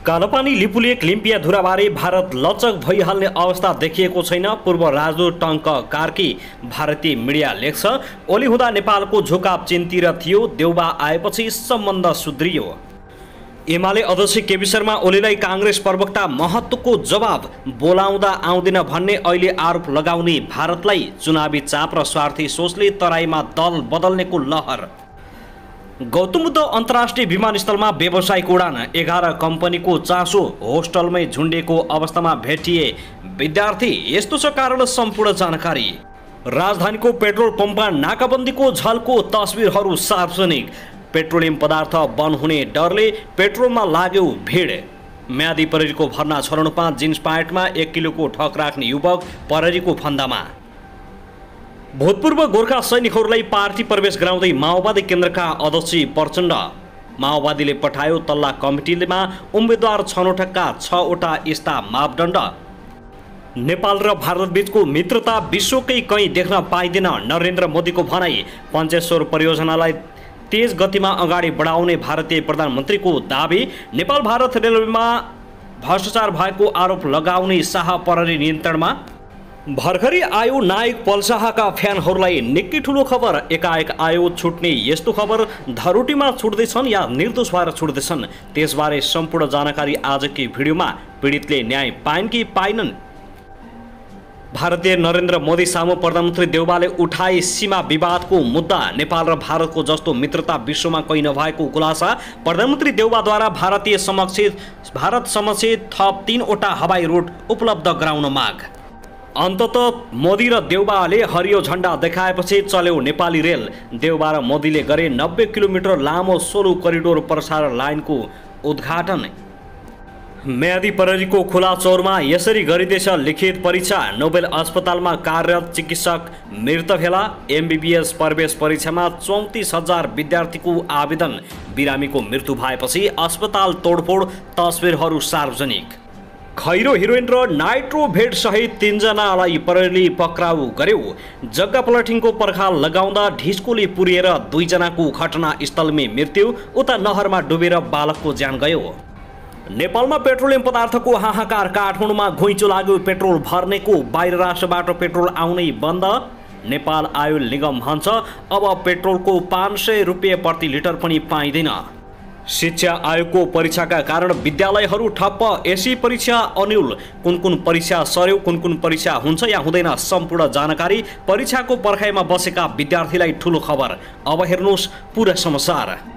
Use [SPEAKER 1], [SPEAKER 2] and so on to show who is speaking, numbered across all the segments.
[SPEAKER 1] कालोपानी लिपुलेक लिम्पिया धुराबारे भारत लचक भइहाल्ने अवस्था देखिएको छैन। पूर्व राजदूत टङ्क कार्की भारतीय मिडिया लेख्छ, ओली हुँदा नेपालको झुकाव चीनतिर थियो, देउबा आएपछि सम्बन्ध सुध्रियो। एमाले अध्यक्ष केपी शर्मा ओलीलाई काङ्ग्रेस प्रवक्ता महत्त्वको जवाब बोलाउँदा आउँदैन भन्ने अहिले आरोप लगाउने भारतलाई चुनावी चाप र स्वार्थी सोचले तराईमा दल बदल्नेको लहर। गौतम बुद्ध अन्तर्राष्ट्रिय विमानस्थलमा व्यावसायिक उडान 11 कम्पनीको चासो होस्टलमै झुन्डेको अवस्थामा भेटिए विद्यार्थी। यस्तो छ कारण सम्पूर्ण जानकारी। राजधानीको पेट्रोल पम्पमा नाकाबन्दीको झल्को तस्बिरहरू सार्वजनिक। पेट्रोलियम पदार्थ बन्द हुने डरले पेट्रोलमा लाग्यो भिड। म्यादी प्रहरीको भर्ना छरौँमा जिन्स प्यान्टमा 1 किलोको ठक राख्ने युवक प्रहरीको फन्दामा। भूतपूर्व गोर्खा सैनिकहरूलाई पार्टी प्रवेश गराउँदै माओवादी केन्द्रका अध्यक्ष प्रचण्ड। माओवादीले पठायो तल्ला कमिटीमा उम्मेदवार छनौटका 6वटा यस्ता मापदण्ड। नेपाल र भारत बीचको मित्रता विश्वकै कहीँ देख्न पाइँदैन, नरेन्द्र मोदीको भनाई। पञ्चेश्वर परियोजनालाई तेज गतिमा अगाडि बढाउने भारतीय प्रधानमन्त्रीको दाबी। नेपाल भारत रेलवेमा भ्रष्टाचार भएको आरोप लगाउने शाह प्रहरी नियन्त्रणमा। भर्खरै आयो नायक पल शाहका फ्यानहरूलाई निकै ठुलो खबर। एकाएक आयो छुट्ने यस्तो खबर। धरोटीमा छुट्दैछन् या निर्दोष भएर छुट्दैछन्, त्यसबारे सम्पूर्ण जानकारी आजकै भिडियोमा। पीडितले न्याय पाइन् कि पाइनन्? भारतीय नरेन्द्र मोदी सामु प्रधानमन्त्री देउबाले उठाए सीमा विवादको मुद्दा। नेपाल र भारतको जस्तो मित्रता विश्वमा कहीँ नभएको खुलासा। प्रधानमन्त्री देउबाद्वारा भारत समक्ष थप 3वटा हवाई रूट उपलब्ध गराउन माग। अन्ततः मोदी र देउबाले हरियो झण्डा देखाएपछि चल्यो नेपाली रेल। देउबा र मोदीले गरे 90 किलोमिटर लामो सोलु करिडोर प्रसारण लाइनको उद्घाटन। म्यादी प्रहरीको खुला चौरमा यसरी गरिँदैछ लिखित परीक्षा। नोबेल अस्पतालमा कार्यरत चिकित्सक मृत भेला। एमबीबीएस प्रवेश परीक्षामा 34,000 विद्यार्थीको आवेदन। बिरामीको मृत्यु भएपछि अस्पताल तोडफोड, तस्बिरहरू सार्वजनिक। खैरो हिरोइन र नाइट्रो भेट सहित 3 जनालाई प्रहरीले पक्राउ गर्यो। जग्गा पलटिङको पर्खाल लगाउँदा ढिस्कोले पुरिएर 2 जनाको घटनास्थलमै मृत्यु। उता नहरमा डुबेर बालकको ज्यान गयो। नेपालमा पेट्रोलियम पदार्थको हाहाकार। काठमाडौँमा घुइँचो लाग्यो पेट्रोल भर्नेको। बाहिर राष्ट्रबाट पेट्रोल आउनै बन्द। नेपाल आयल निगम भन्छ अब पेट्रोलको 500 रुपियाँ प्रति लिटर पनि पाइँदैन। शिक्षा आयोगको परीक्षाका कारण विद्यालयहरू ठप्प। एसी परीक्षा अन्यल। कुन परीक्षा सर्यो, कुन परीक्षा हुन्छ या हुँदैन, सम्पूर्ण जानकारी। परीक्षाको पर्खाइमा बसेका विद्यार्थीलाई ठुलो खबर। अब हेर्नुहोस् पुरा समाचार।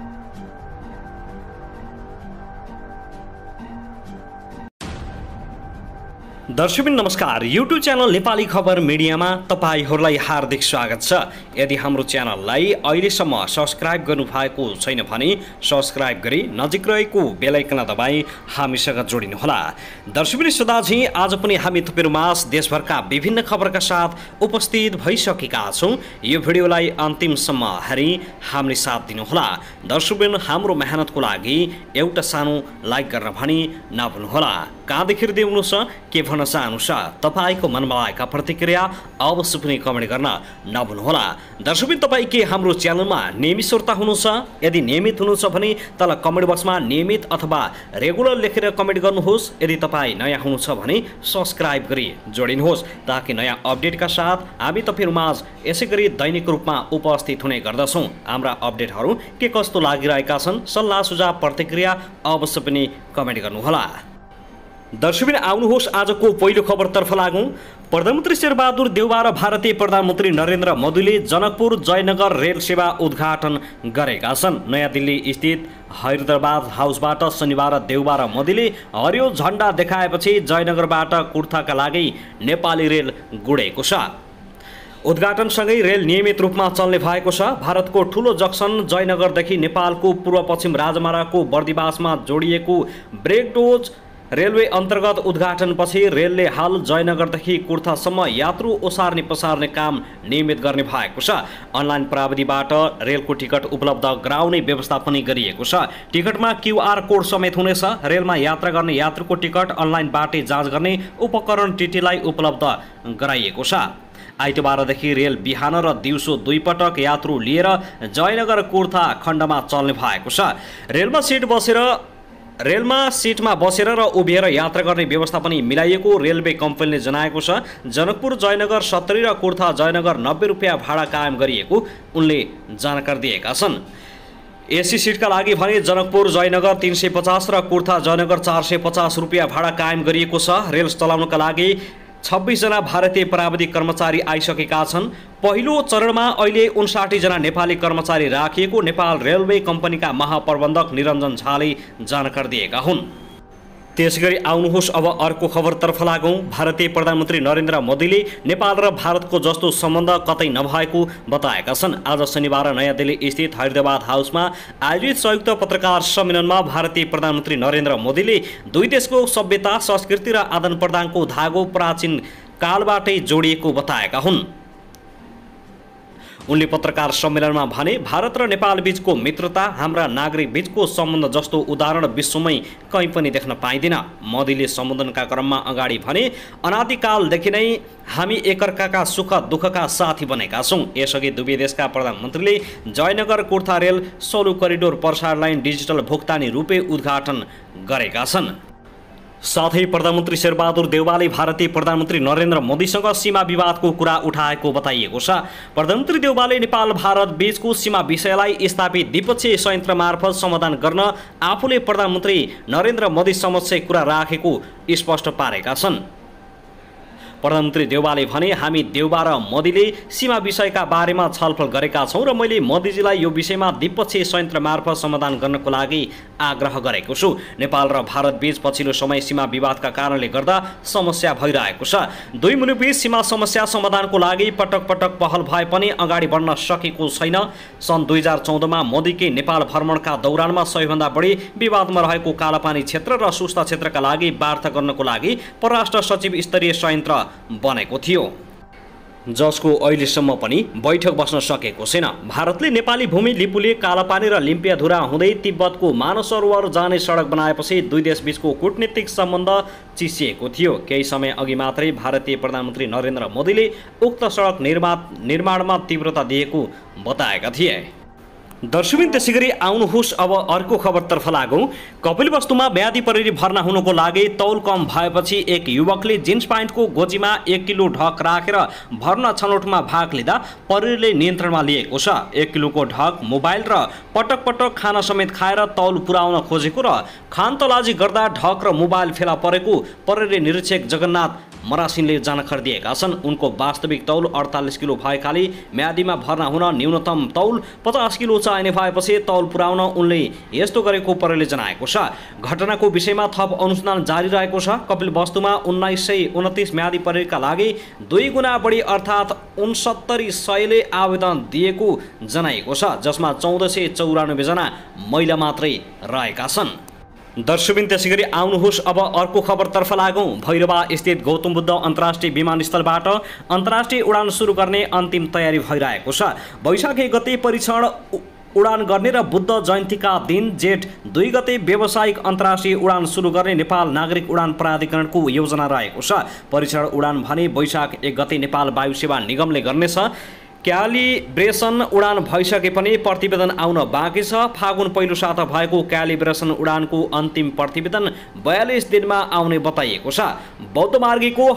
[SPEAKER 1] दर्शकबिन नमस्कार। युट्युब च्यानल नेपाली खबर मिडियामा तपाईहरूलाई हार्दिक स्वागत छ। यदि हाम्रो च्यानललाई अहिलेसम्म सब्स्क्राइब गर्नुभएको छैन भने सब्स्क्राइब गरी नजिक रहेको बेल आइकन दबाई हामीसँग जोडिनुहोला। दर्शकबिन सदाझै आज पनि हामी तपाईँहरूमाझ देशभरका विभिन्न खबरका साथ उपस्थित भइसकेका छौँ। यो भिडियोलाई अन्तिमसम्म हेरी हामीले साथ दिनुहोला। दर्शकबिन हाम्रो मेहनतको लागि एउटा सानो लाइक गर्न भनी नभुल्नुहोला। कहाँदेखि हेर्दै हुनुहुन्छ, के भन्न चाहनुहुन्छ, तपाईँको मनमा लागेका प्रतिक्रिया अवश्य पनि कमेन्ट गर्न नभुल्नुहोला। दर्शकबिन तपाईँ के हाम्रो च्यानलमा नियमित श्रोता हुनुहुन्छ? यदि नियमित हुनुहुन्छ भने तल कमेन्ट बक्समा नियमित अथवा रेगुलर लेखेर कमेन्ट गर्नुहोस्। यदि तपाईँ नयाँ हुनुहुन्छ भने सब्स्क्राइब गरी जोडिनुहोस् ताकि नयाँ अपडेटका साथ हामी तपाईँहरूमाझ यसै गरी दैनिक रूपमा उपस्थित हुने गर्दछौँ। हाम्रा अपडेटहरू के कस्तो लागिरहेका छन्, सल्लाह सुझाव प्रतिक्रिया अवश्य पनि कमेन्ट गर्नुहोला। दर्शकबिन आउनुहोस् आजको पहिलो खबरतर्फ लागौँ। प्रधानमन्त्री शेरबहादुर देउबा र भारतीय प्रधानमन्त्री नरेन्द्र मोदीले जनकपुर जयनगर रेल सेवा उद्घाटन गरेका छन्। नयाँ दिल्ली स्थित हैदराबाद हाउसबाट शनिबार देउबा र मोदीले हरियो झण्डा देखाएपछि जयनगरबाट कुर्थाका लागि नेपाली रेल गुडेको छ। उद्घाटनसँगै रेल नियमित रूपमा चल्ने भएको छ। भारतको ठुलो जक्सन जयनगरदेखि नेपालको पूर्व पश्चिम राजमार्गको बर्दिवासमा जोडिएको ब्रेकडोज रेलवे अन्तर्गत उद्घाटनपछि रेलले हाल जयनगरदेखि कुर्थासम्म यात्रु ओसार्ने पसार्ने काम नियमित गर्ने भएको छ। अनलाइन प्रविधिबाट रेलको टिकट उपलब्ध गराउने व्यवस्था पनि गरिएको छ। टिकटमा क्यूआर कोड समेत हुनेछ। रेलमा यात्रा गर्ने यात्रुको टिकट अनलाइनबाटै जाँच गर्ने उपकरण टिटीलाई उपलब्ध गराइएको छ। आइतबारदेखि रेल बिहान र दिउँसो 2 पटक यात्रु लिएर जयनगर कुर्था खण्डमा चल्ने भएको छ। रेलमा सिट बसेर रेलमा सिटमा बसेर र उभिएर यात्रा गर्ने व्यवस्था पनि मिलाइएको रेलवे कम्पनीले जनाएको छ। जनकपुर जयनगर 70 र कुर्था जयनगर 90 रुपियाँ भाडा कायम गरिएको उनले जानकारी दिएका छन्। एसी सिटका लागि भने जनकपुर जयनगर 350 र कुर्था जयनगर 450 रुपियाँ भाडा कायम गरिएको छ। रेल चलाउनका लागि 26 जना भारतीय प्राविधिक कर्मचारी आइसकेका छन्। पहिलो चरणमा अहिले 59 जना नेपाली कर्मचारी राखिएको नेपाल रेलवे कम्पनीका महाप्रबन्धक निरञ्जन झाले जानकारी दिएका हुन्। त्यसैगरी आउनुहोस् अब अर्को खबरतर्फ लागौँ। भारतीय प्रधानमन्त्री नरेन्द्र मोदीले नेपाल र भारतको जस्तो सम्बन्ध कतै नभएको बताएका छन्। आज शनिबार नयाँ दिल्ली स्थित हैदराबाद हाउसमा आयोजित संयुक्त पत्रकार सम्मेलनमा भारतीय प्रधानमन्त्री नरेन्द्र मोदीले दुई देशको सभ्यता, संस्कृति र आदान प्रदानको धागो प्राचीन कालबाटै जोडिएको बताएका हुन्। उनले पत्रकार सम्मेलनमा भने, भारत र नेपाल बीचको मित्रता हाम्रा नागरिक बीचको सम्बन्ध जस्तो उदाहरण विश्वमै कहीँ पनि देख्न पाइँदैन। मोदीले सम्बोधनका क्रममा अगाडि भने, अनादिकालदेखि नै हामी एकअर्काका सुख दुःखका साथी बनेका छौँ। यसअघि दुवै देशका प्रधानमन्त्रीले जयनगर कुर्था रेल सोलु करिडोर प्रसार लाइन डिजिटल भुक्तानी रूपे उद्घाटन गरेका छन्। साथै प्रधानमन्त्री शेरबहादुर देउवाले भारतीय प्रधानमन्त्री नरेन्द्र मोदीसँग सीमा विवादको कुरा उठाएको बताइएको छ। प्रधानमन्त्री देउवाले नेपाल भारत बीचको सीमा विषयलाई स्थापित द्विपक्षीय संयन्त्र मार्फत समाधान गर्न आफूले प्रधानमन्त्री नरेन्द्र मोदी समक्ष कुरा राखेको स्पष्ट पारेका छन्। प्रधानमन्त्री देउवाले भने, हामी देउवा र मोदीले सीमा विषयका बारेमा छलफल गरेका छौँ र मैले मोदीजीलाई यो विषयमा द्विपक्षीय संयन्त्र मार्फत समाधान गर्नको लागि आग्रह गरेको छु। नेपाल र भारत बीच पछिल्लो समय सीमा विवादका कारणले गर्दा समस्या भइरहेको छ। दुई मुलुकबीच सीमा समस्या समाधानको लागि पटक पटक पहल भए पनि अगाडि बढ्न सकेको छैन। सन् 2014मा मोदीकै नेपाल भ्रमणका दौरानमा सबैभन्दा बढी विवादमा रहेको कालापानी क्षेत्र र सुस्ता क्षेत्रका लागि वार्ता गर्नको लागि परराष्ट्र सचिव स्तरीय संयन्त्र बनेको थियो, जसको अहिलेसम्म पनि बैठक बस्न सकेको छैन। भारतले नेपाली भूमि लिपुले कालापानी र लिम्पियाधुरा हुँदै तिब्बतको मानस सरोवर जाने सडक बनाएपछि दुई देशबीचको कूटनीतिक सम्बन्ध चिसिएको थियो। केही समय अघि मात्रै भारतीय प्रधानमन्त्री नरेन्द्र मोदीले उक्त सडक निर्माणमा तीव्रता दिएको बताएका थिए। दर्शकबिन, त्यसैगरी आउनुहोस् अब अर्को खबरतर्फ लागौँ। कपिलवस्तुमा म्यादी परेरी भर्ना हुनुको लागि तौल कम भएपछि एक युवकले जिन्स प्यान्टको गोजीमा 1 किलो ढक राखेर भर्ना छनौटमा भाग लिँदा परेरीले नियन्त्रणमा लिएको छ। 1 किलोको ढक, मोबाइल र पटक पटक खाना समेत खाएर तौल पुर्याउन खोजेको र खानतलाजी गर्दा ढक र मोबाइल फेला परेको परेरी निरीक्षक जगन्नाथ मरासिनले जानकारी दिएका छन्। उनको वास्तविक तौल 48 किलो भएकाले म्यादीमा भर्ना हुन न्यूनतम तौल 50 किलो चाहिने भएपछि तौल पुर्याउन उनले यस्तो गरेको परेरले जनाएको छ। घटनाको विषयमा थप अनुसन्धान जारी रहेको छ। कपिलवस्तुमा 1929 म्यादी परेरका लागि 2 गुणा बढी अर्थात् 6900ले आवेदन दिएको जनाइएको छ, जसमा 1494 जना महिला मात्रै रहेका छन्। दर्शकबिन, त्यसैगरी आउनुहोस् अब अर्को खबरतर्फ लागौँ। भैरवा स्थित गौतम बुद्ध अन्तर्राष्ट्रिय विमानस्थलबाट अन्तर्राष्ट्रिय उडान सुरु गर्ने अन्तिम तयारी भइरहेको छ। वैशाख 1 गते परीक्षण उडान गर्ने र बुद्ध जयन्तीका दिन जेठ 2 गते व्यावसायिक अन्तर्राष्ट्रिय उडान सुरु गर्ने नेपाल नागरिक उडान प्राधिकरणको योजना रहेको छ। परीक्षण उडान भने वैशाख 1 गते नेपाल वायु सेवा निगमले गर्नेछ। क्यालिब्रेसन उडान भइसके पनि प्रतिवेदन आउन बाँकी छ। फागुन पहिलो साता भएको क्यालिब्रेसन उडानको अन्तिम प्रतिवेदन 42 दिनमा आउने बताइएको छ। बौद्ध मार्गीको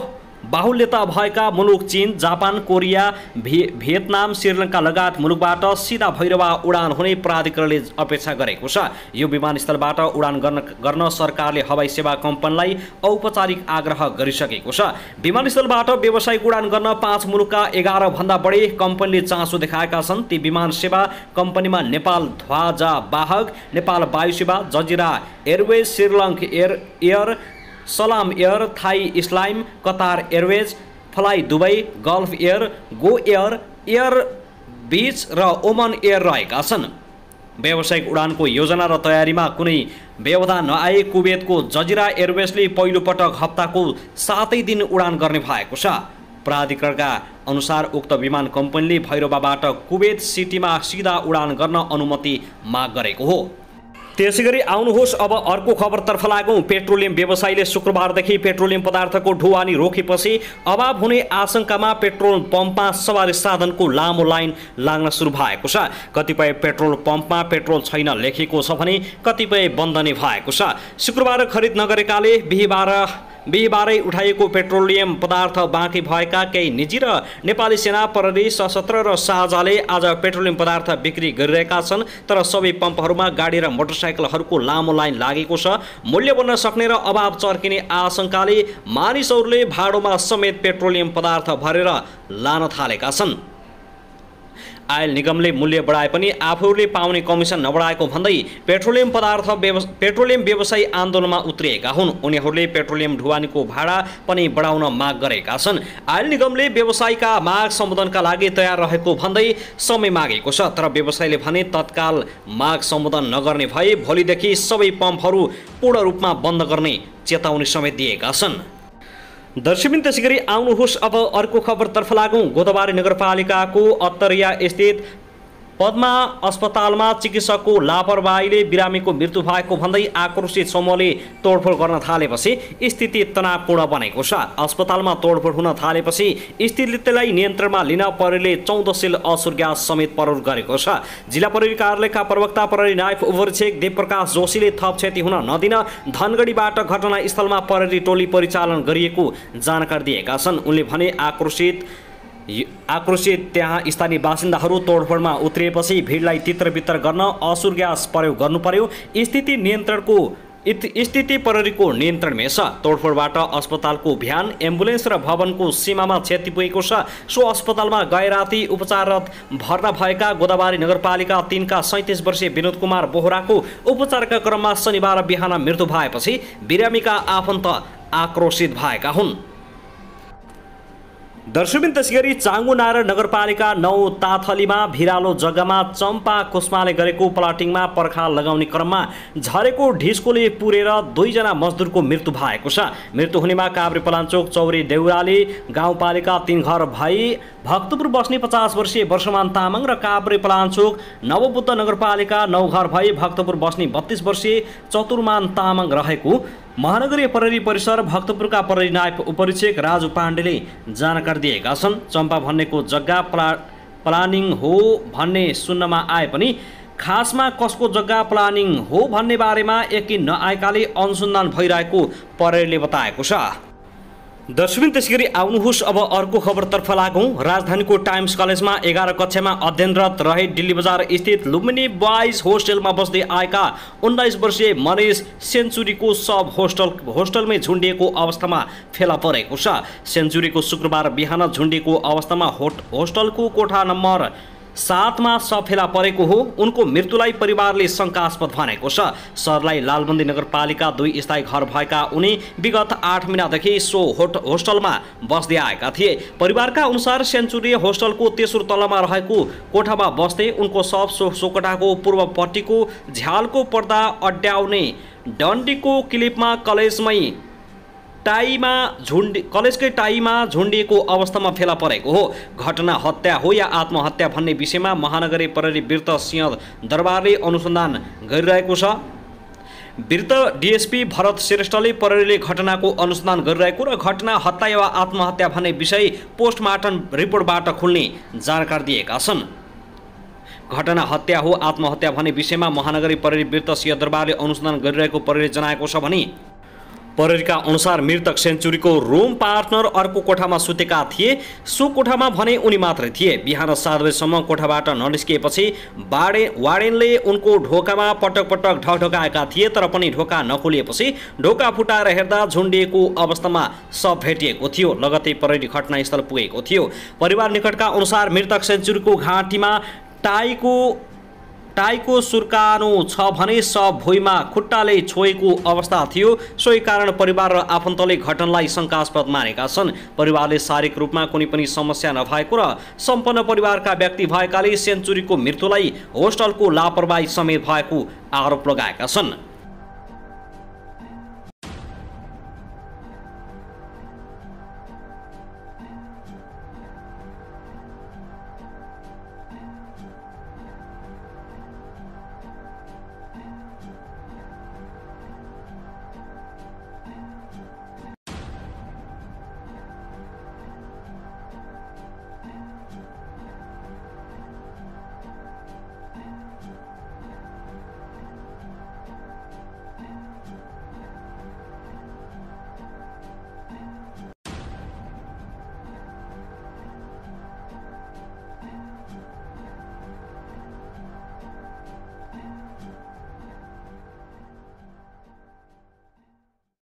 [SPEAKER 1] बाहुल्यता भएका मुलुक चीन, जापान, कोरिया, भियतनाम, श्रीलङ्का लगायत मुलुकबाट सिधा भैरवा उडान हुने प्राधिकरणले अपेक्षा गरेको छ। यो विमानस्थलबाट उडान गर्न सरकारले हवाई सेवा कम्पनीलाई औपचारिक आग्रह गरिसकेको छ। विमानस्थलबाट व्यावसायिक उडान गर्न 5 मुलुकका 11 भन्दा बढी कम्पनीले चासो देखाएका छन्। ती विमान सेवा कम्पनीमा नेपाल ध्वजावाहक, नेपाल वायु सेवा, Jazeera airways, Sri Lanka air, Salam air, Thai इस्लाम, Qatar airways, fly Dubai, Gulf air, go air, air बीच र ओमन एयर रहेका छन्। व्यावसायिक उडानको योजना र तयारीमा कुनै व्यवधान नआए कुवेतको जजिरा एयरवेजले पहिलो पटक हप्ताको 7 दिन उडान गर्ने भएको छ। प्राधिकरणका अनुसार उक्त विमान कम्पनीले भैरवाबाट कुवेत सिटीमा सिधा उडान गर्न अनुमति माग गरेको हो। त्यसैगरी आउनुहोस् अब अर्को खबरतर्फ लागौं। पेट्रोलियम व्यवसायीले शुक्रबारदेखि पेट्रोलियम पदार्थको ढुवानी रोकेपछि अभाव हुने आशंकामा पेट्रोल पम्पमा सवारी साधनको लामो लाइन लाग्न सुरु भएको छ। कतिपय पेट्रोल पम्पमा पेट्रोल छैन लेखिएको छ भने कतिपय बन्द नै भएको छ। शुक्रबार खरिद नगरेकाले बिहीबारै उठाइएको पेट्रोलियम पदार्थ बाँकी भएका केही निजी र नेपाली सेना, प्रहरी, सशस्त्र र साझाले आज पेट्रोलियम पदार्थ बिक्री गरिरहेका छन्। तर सबै पम्पहरूमा गाडी र मोटरसाइकलहरूको लामो लाइन लागेको छ। मूल्य बढ्न सक्ने र अभाव चर्किने आशंकाले मानिसहरूले भाडोमा समेत पेट्रोलियम पदार्थ भरेर लान थालेका छन्। आयल निगमले मूल्य बढाए पनि आफूहरूले पाउने कमिसन नबढाएको भन्दै पेट्रोलियम व्यवसायी आन्दोलनमा उत्रिएका हुन्। उनीहरूले पेट्रोलियम ढुवानीको भाडा पनि बढाउन माग गरेका छन्। आयल निगमले व्यवसायीका माग सम्बोधनका लागि तयार रहेको भन्दै समय मागेको छ। तर व्यवसायीले भने तत्काल माग सम्बोधन नगर्ने भए भोलिदेखि सबै पम्पहरू पूर्ण रूपमा बन्द गर्ने चेतावनी समेत दिएका छन्। दर्शकबिन त्यसैगरी आउनुहोस् अब अर्को खबरतर्फ लागौं। गोदावरी नगरपालिकाको अत्तरिया स्थित पद्मा अस्पतालमा चिकित्सकको लापरवाहीले बिरामीको मृत्यु भएको भन्दै आक्रोशित समूहले तोडफोड गर्न थालेपछि स्थिति तनावपूर्ण बनेको छ। अस्पतालमा तोडफोड हुन थालेपछि स्थितिलाई नियन्त्रणमा लिन प्रहरीले 14 सेल असुर ग्यास समेत प्रयोग गरेको छ। जिल्ला प्रहरी कार्यालयका प्रवक्ता प्रहरी नायब उपरीक्षक देवप्रकाश जोशीले थप क्षति हुन नदिन धनगढीबाट घटनास्थलमा प्रहरी टोली परिचालन गरिएको जानकारी दिएका छन्। उनले भने आक्रोशित त्यहाँ स्थानीय बासिन्दाहरू तोडफोडमा उत्रिएपछि भिडलाई तित्रबित्र गर्न असुर ग्यास प्रयोग गर्नु पर्यो। स्थिति प्रहरीको नियन्त्रणमै छ। तोडफोडबाट अस्पतालको भ्यान, एम्बुलेन्स र भवनको सीमामा क्षति पुगेको छ। सो अस्पतालमा गए राति उपचाररत भर्ना भएका गोदावरी नगरपालिका 3 का 37 वर्षीय विनोद कुमार बोहराको उपचारका क्रममा शनिबार बिहान मृत्यु भएपछि बिरामीका आफन्त आक्रोशित भएका हुन्। दर्शकबिन त्यसैगरी चाँगुनारायण नगरपालिका 9 ताथलीमा भिरालो जग्गामा चम्पा कुस्माले गरेको प्लाटिङमा पर्खाल लगाउने क्रममा झरेको ढिस्कोले पुरेर 2 जना मजदुरको मृत्यु भएको छ। मृत्यु हुनेमा काभ्रेपलाञ्चोक चौरी देउराली गाउँपालिका 3 घर भई भक्तपुर बस्ने 50 वर्षीय वर्षमान तामाङ र काभ्रेपलाञ्चोक नवबुद्ध नगरपालिका 9 घर भई भक्तपुर बस्ने 32 वर्षीय चतुरमान तामाङ रहेको महानगरीय प्रहरी परिसर भक्तपुरका प्रहरी नायब उपरीक्षक राजु पाण्डेले जानकारी दिएका छन्। चम्पा भन्नेको जग्गा प्लानिङ हो भन्ने सुन्नमा आए पनि खासमा कसको जग्गा प्लानिङ हो भन्ने बारेमा यकिन नआएकाले अनुसन्धान भइरहेको प्रहरीले बताएको छ। दर्शकबिन त्यसैगरी आउनुहोस् अब अर्को खबरतर्फ लागौं। राजधानीको टाइम्स कलेजमा 11 कक्षामा अध्ययनरत रहे दिल्ली बजार स्थित लुम्बिनी बोइज होस्टेलमा बस्दै आएका 19 वर्षीय मनिष सेन्चुरीको सब होस्टलमै झुन्डिएको अवस्थामा फेला परेको छ। सेन्चुरीको शुक्रबार बिहान झुन्डिएको अवस्थामा होस्टलको कोठा नम्बर 7 मा सब फेला परेको हो। उनको मृत्युलाई परिवारले शंकास्पद भनेको छ। सरलाई लालबन्दी नगरपालिका 2 स्थायी घर भएका उनी विगत 8 महिनादेखि सो होस्टलमा बस्दै आएका थिए। परिवारका अनुसार सेन्चुरी होस्टलको तेस्रो तलामा रहेको कोठामा बस्दै उनको शव सो कोठाको पूर्वपट्टिको झ्यालको पर्दा अड्याउने डन्डीको क्लिपमा कलेजकै टाईमा झुन्डिएको अवस्थामा फेला परेको हो। घटना हत्या हो या आत्महत्या भन्ने विषयमा महानगरी प्रहरी वीरत सिंह दरबारले अनुसन्धान गरिरहेको छ। वीरत डीएसपी भरत श्रेष्ठले प्रहरीले घटनाको अनुसन्धान गरिरहेको र घटना हत्या वा आत्महत्या भन्ने विषय पोस्टमार्टम रिपोर्टबाट खुल्ने जानकारी दिएका छन्। घटना हत्या हो आत्महत्या भन्ने विषयमा महानगरी प्रहरी वीरत सिंह दरबारले अनुसन्धान गरिरहेको प्रहरीले जनाएको छ भने प्रहरीका अनुसार मृतक सेन्चुरीको रूम पार्टनर अर्को कोठामा सुतेका थिए। सो कोठामा भने उनी मात्रै थिए। बिहान 7 बजेसम्म कोठाबाट ननिस्किएपछि वार्डेनले उनको ढोकामा पटक पटक ढकढकाएका थिए। तर पनि ढोका नखोलिएपछि ढोका फुटाएर हेर्दा झुन्डिएको अवस्थामा सब भेटिएको थियो। लगतै प्रहरी घटनास्थल पुगेको थियो। परिवार निकटका अनुसार मृतक सेन्चुरीको घाँटीमा टाईको सुर्कानो छ भने सब भुइँमा खुट्टाले छोएको अवस्था थियो। सोही कारण परिवार र आफन्तले घटनालाई शंकास्पद मानेका छन्। परिवारले शारीरिक रूपमा कुनै पनि समस्या नभएको र सम्पन्न परिवारका व्यक्ति भएकाले सेन्चुरीको मृत्युलाई होस्टलको लापरवाही समेत भएको आरोप लगाएका छन्।